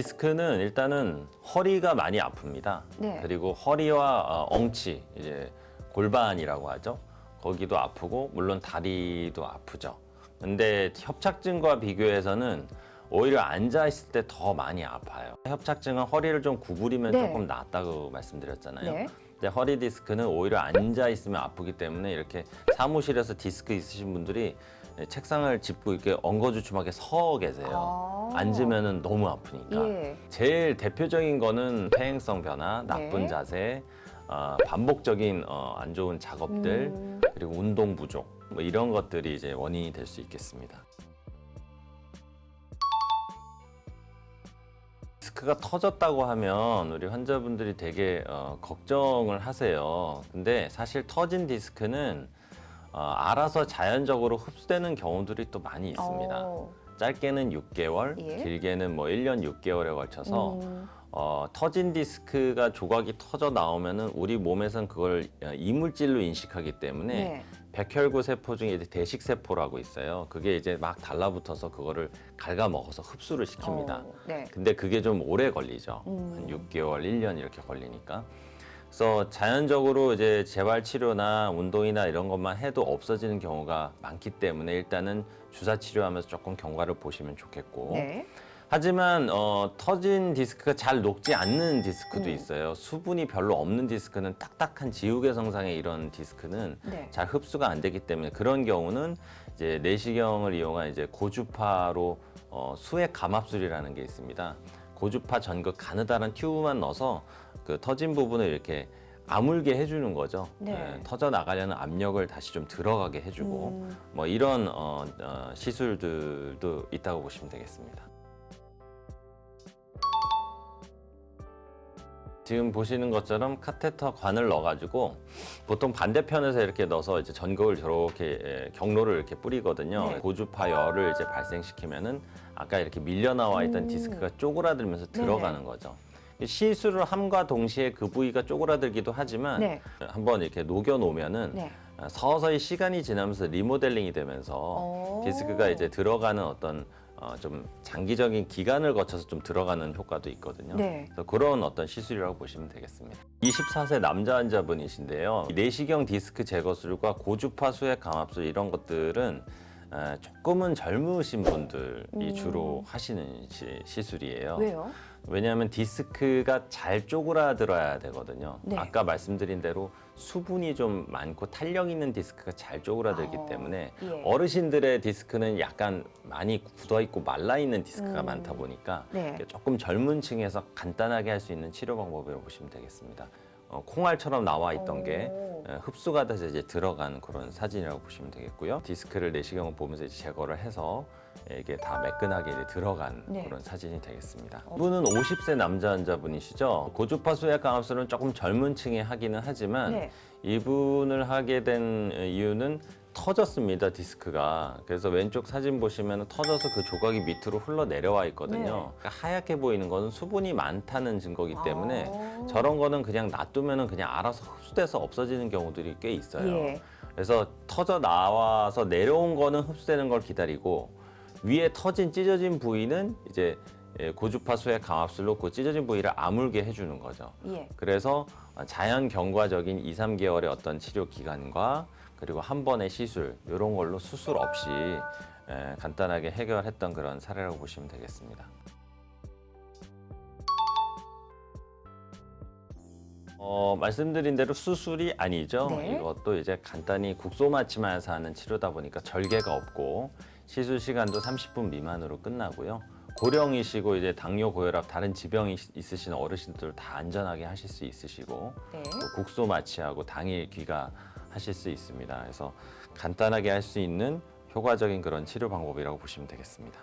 디스크는 일단은 허리가 많이 아픕니다. 네. 그리고 허리와 엉치, 이제 골반이라고 하죠. 거기도 아프고 물론 다리도 아프죠. 근데 협착증과 비교해서는 오히려 앉아 있을 때 더 많이 아파요. 협착증은 허리를 좀 구부리면 네. 조금 낫다고 말씀드렸잖아요. 네. 근데 허리 디스크는 오히려 앉아 있으면 아프기 때문에 이렇게 사무실에서 디스크 있으신 분들이 책상을 짚고 이렇게 엉거주춤하게 서 계세요. 앉으면은 너무 아프니까. 예. 제일 대표적인 거는 퇴행성 변화, 나쁜 네. 자세, 반복적인 안 좋은 작업들, 그리고 운동 부족, 뭐 이런 것들이 이제 원인이 될 수 있겠습니다. 디스크가 터졌다고 하면 우리 환자분들이 되게 걱정을 하세요. 근데 사실 터진 디스크는 알아서 자연적으로 흡수되는 경우들이 또 많이 있습니다. 짧게는 6개월, 예. 길게는 뭐 1년 6개월에 걸쳐서 터진 디스크가 조각이 터져 나오면은 우리 몸에선 그걸 이물질로 인식하기 때문에 네. 백혈구 세포 중에 이제 대식 세포라고 있어요. 그게 이제 막 달라붙어서 그거를 갉아먹어서 흡수를 시킵니다. 네. 근데 그게 좀 오래 걸리죠. 한 6개월, 1년 이렇게 걸리니까. 그래서 자연적으로 이제 재활 치료나 운동이나 이런 것만 해도 없어지는 경우가 많기 때문에 일단은 주사 치료하면서 조금 경과를 보시면 좋겠고. 네. 하지만 터진 디스크가 잘 녹지 않는 디스크도 있어요. 수분이 별로 없는 디스크는 딱딱한 지우개 성상의 이런 디스크는 네. 잘 흡수가 안 되기 때문에 그런 경우는 이제 내시경을 이용한 이제 고주파로 수액 감압술이라는 게 있습니다. 고주파 전극 가느다란 튜브만 넣어서 그 터진 부분을 이렇게 아물게 해주는 거죠. 네. 터져 나가려는 압력을 다시 좀 들어가게 해주고 뭐 이런 시술들도 있다고 보시면 되겠습니다. 지금 보시는 것처럼 카테터 관을 넣어가지고 보통 반대편에서 이렇게 넣어서 이제 전극을 저렇게 경로를 이렇게 뿌리거든요. 네. 고주파 열을 이제 발생시키면은 아까 이렇게 밀려 나와 있던 디스크가 쪼그라들면서 들어가는 거죠. 시술을 함과 동시에 그 부위가 쪼그라들기도 하지만 네. 한번 이렇게 녹여 놓으면은 네. 서서히 시간이 지나면서 리모델링이 되면서 디스크가 이제 들어가는 어떤 좀 장기적인 기간을 거쳐서 좀 들어가는 효과도 있거든요. 네. 그래서 그런 어떤 시술이라고 보시면 되겠습니다. 24세 남자 환자분이신데요. 내시경 디스크 제거술과 고주파 수액 감압술 이런 것들은 조금은 젊으신 분들이 주로 하시는 시술이에요. 왜요? 왜냐하면 디스크가 잘 쪼그라들어야 되거든요. 네. 아까 말씀드린 대로 수분이 좀 많고 탄력 있는 디스크가 잘 쪼그라들기 때문에 예. 어르신들의 디스크는 약간 많이 굳어 있고 말라 있는 디스크가 많다 보니까 네. 조금 젊은 층에서 간단하게 할 수 있는 치료 방법이라고 보시면 되겠습니다. 콩알처럼 나와 있던 게 흡수가 돼서 이제 들어가는 그런 사진이라고 보시면 되겠고요. 디스크를 내시경을 보면서 이제 제거를 해서 이게 다 매끈하게 이제 들어간 네. 그런 사진이 되겠습니다. 이분은 50세 남자 환자분이시죠. 고주파 수액 감압술은 조금 젊은 층에 하기는 하지만 네. 이분을 하게 된 이유는 터졌습니다, 디스크가. 그래서 왼쪽 사진 보시면 터져서 그 조각이 밑으로 흘러 내려와 있거든요. 네. 그러니까 하얗게 보이는 것은 수분이 많다는 증거이기 때문에 저런 거는 그냥 놔두면 그냥 알아서 흡수돼서 없어지는 경우들이 꽤 있어요. 예. 그래서 터져 나와서 내려온 거는 흡수되는 걸 기다리고 위에 터진 찢어진 부위는 이제 고주파 수액 감압술로 그 찢어진 부위를 아물게 해주는 거죠. 예. 그래서 자연 경과적인 2, 3개월의 어떤 치료 기간과 그리고 한 번의 시술 이런 걸로 수술 없이 간단하게 해결했던 그런 사례라고 보시면 되겠습니다. 말씀드린 대로 수술이 아니죠. 네. 이것도 이제 간단히 국소 마취만해서 하는 치료다 보니까 절개가 없고 시술 시간도 30분 미만으로 끝나고요. 고령이시고 이제 당뇨, 고혈압, 다른 질병이 있으신 어르신들 다 안전하게 하실 수 있으시고 네. 또 국소 마취하고 당일 귀가하실 수 있습니다. 그래서 간단하게 할 수 있는 효과적인 그런 치료 방법이라고 보시면 되겠습니다.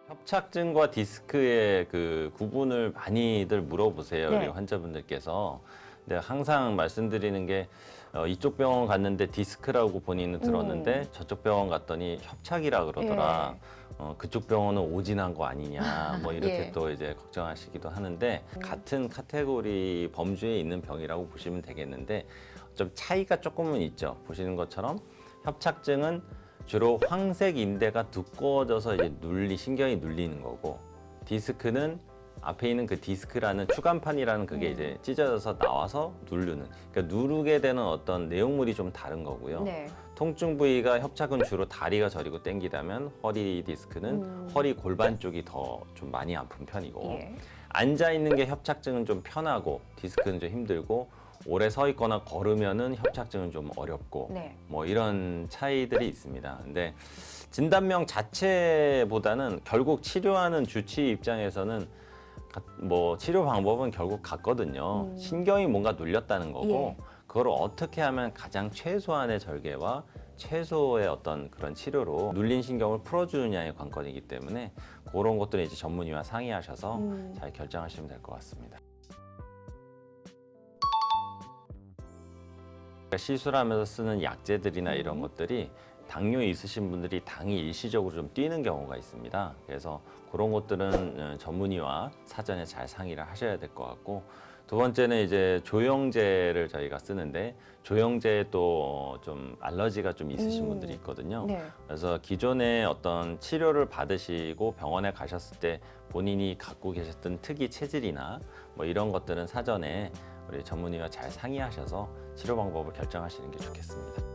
협착증과 디스크의 그 구분을 많이들 물어보세요. 네. 우리 환자분들께서. 근데 항상 말씀드리는 게 이쪽 병원 갔는데 디스크라고 본인은 들었는데 저쪽 병원 갔더니 협착이라 그러더라. 그쪽 병원은 오진한 거 아니냐. 뭐 이렇게 예. 또 이제 걱정하시기도 하는데 같은 카테고리 범주에 있는 병이라고 보시면 되겠는데 좀 차이가 조금은 있죠. 보시는 것처럼 협착증은 주로 황색 인대가 두꺼워져서 이제 신경이 눌리는 거고, 디스크는 앞에 있는 그 디스크라는 추간판이라는 그게 이제 찢어져서 나와서 누르는, 그러니까 누르게 되는 어떤 내용물이 좀 다른 거고요. 네. 통증 부위가 협착은 주로 다리가 저리고 땡기다면 허리 디스크는 허리 골반 쪽이 더 좀 많이 아픈 편이고, 예. 앉아 있는 게 협착증은 좀 편하고 디스크는 좀 힘들고, 오래 서 있거나 걸으면은 협착증은 좀 어렵고, 네. 뭐 이런 차이들이 있습니다. 근데 진단명 자체보다는 결국 치료하는 주치 입장에서는 뭐 치료 방법은 결국 같거든요. 신경이 뭔가 눌렸다는 거고, 예. 그걸 어떻게 하면 가장 최소한의 절개와 최소의 어떤 그런 치료로 눌린 신경을 풀어주느냐의 관건이기 때문에 그런 것들은 이제 전문의와 상의하셔서 잘 결정하시면 될 것 같습니다. 시술하면서 쓰는 약제들이나 이런 것들이 당뇨 있으신 분들이 당이 일시적으로 좀 뛰는 경우가 있습니다. 그래서 그런 것들은 전문의와 사전에 잘 상의를 하셔야 될 것 같고, 두 번째는 이제 조영제를 저희가 쓰는데, 조영제에 또 좀 알러지가 좀 있으신 분들이 있거든요. 네. 그래서 기존에 어떤 치료를 받으시고 병원에 가셨을 때 본인이 갖고 계셨던 특이 체질이나 뭐 이런 것들은 사전에 우리 전문의와 잘 상의하셔서 치료 방법을 결정하시는 게 좋겠습니다.